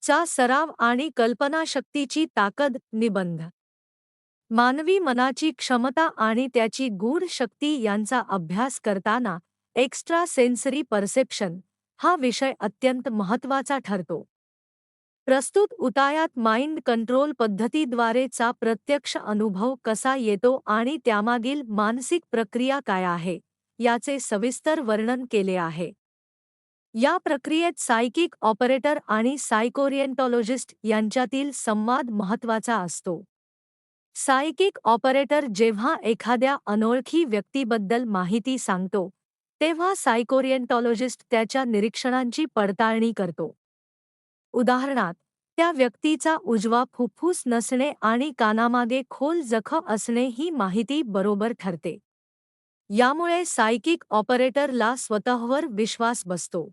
चा सराव आणि कल्पनाशक्तीची ताकद निबंध. मानवी मनाची क्षमता आणि त्याची गूढ शक्ती यांचा अभ्यास करताना एक्स्ट्रा सेन्सरी परसेप्शन हा विषय अत्यंत महत्त्वाचा ठरतो. प्रस्तुत उतायात माइंड कंट्रोल पद्धतीद्वारे चा प्रत्यक्ष अनुभव कसा येतो आणि त्यामागील मानसिक प्रक्रिया काय आहे याचे सविस्तर वर्णन केले आहे. या प्रक्रियेत सायकिक ऑपरेटर आणि सायकोरिएंटॉलॉजिस्ट यांच्यातील संवाद महत्त्वाचा असतो. सायकिक ऑपरेटर जेव्हा एखाद्या अनोळखी व्यक्तीबद्दल माहिती सांगतो, तेव्हा सायकोरिएंटॉलॉजिस्ट त्याच्या निरीक्षणांची पडताळणी करतो. उदाहरणार्थ, त्या व्यक्तीचा उजवा फुफ्फुस नसणे आणि कानामागे खोल जखम असणे ही माहिती बरोबर ठरते. यामुळे सायकिक ऑपरेटरला स्वतःवर विश्वास बसतो.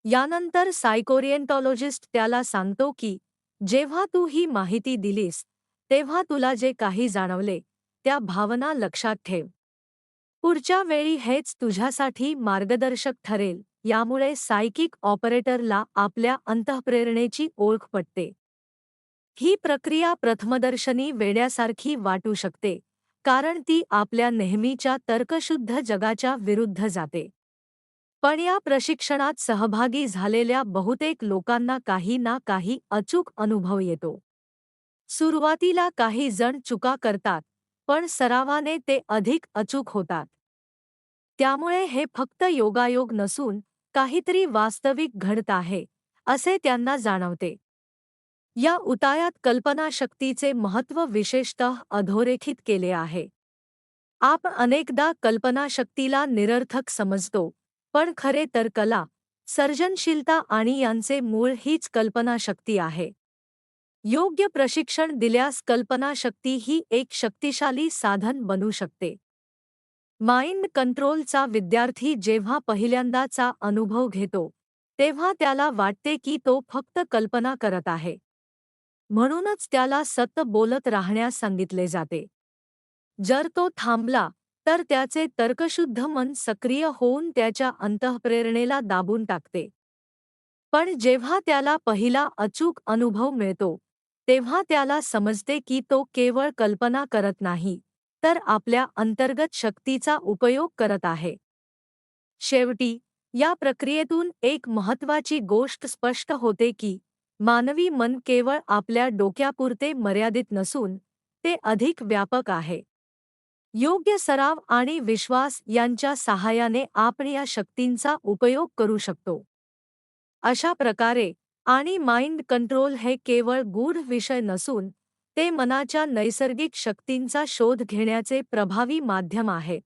यानंतर सायकोरिएंटॉलॉजिस्ट त्याला सांगतो की जेव्हा तू ही माहिती दिलीस तेव्हा तुला जे काही जाणवले त्या भावना लक्षात ठेव. पुढच्या वेळी हेच तुझ्यासाठी मार्गदर्शक ठरेल. यामुळे सायकिक ऑपरेटरला आपल्या अंतःप्रेरणेची ओळख पटते. ही प्रक्रिया प्रथमदर्शनी वेड्यासारखी वाटू शकते, कारण ती आपल्या नेहमीच्या तर्कशुद्ध जगाच्या विरुद्ध जाते. पण या प्रशिक्षणात सहभागी झालेल्या बहुतेक लोकांना काही ना काही अचूक अनुभव येतो. सुरुवातीला काही जण चुका करतात, पण सरावाने ते अधिक अचूक होतात. त्यामुळे हे फक्त योगायोग नसून काहीतरी वास्तविक घडत आहे, असे त्यांना जाणवते. या उतायात कल्पनाशक्तीचे महत्त्व विशेषतः अधोरेखित केले आहे. आपण अनेकदा कल्पनाशक्तीला निरर्थक समजतो, पण खरे तर कला, सर्जनशीलता आणि यांचे मूळ हीच कल्पनाशक्ती आहे. योग्य प्रशिक्षण दिल्यास कल्पनाशक्ती ही एक शक्तिशाली साधन बनू शकते. माइंड कंट्रोलचा विद्यार्थी जेव्हा पहिल्यांदाचा अनुभव घेतो, तेव्हा त्याला वाटते की तो फक्त कल्पना करत आहे. म्हणूनच त्याला सतत बोलत राहण्यास सांगितले जाते. जर तो थांबला, तर त्याचे तर्कशुद्ध मन सक्रिय होऊन त्याच्या अंतःप्रेरणेला दाबून टाकते. पण जेव्हा त्याला पहिला अचूक अनुभव मिळतो, तेव्हा त्याला समजते की तो केवळ कल्पना करत नाही, तर आपल्या अंतर्गत शक्तीचा उपयोग करत आहे. शेवटी, या प्रक्रियेतून एक महत्त्वाची गोष्ट स्पष्ट होते की मानवी मन केवळ आपल्या डोक्यापुरते मर्यादित नसून ते अधिक व्यापक आहे. योग्य सराव आणि विश्वास यांच्या सहाय्याने आपण या शक्तींचा उपयोग करू शकतो. अशा प्रकारे आणि माइंड कंट्रोल हे केवळ गूढ विषय नसून ते मनाच्या नैसर्गिक शक्तींचा शोध घेण्याचे प्रभावी माध्यम आहेत.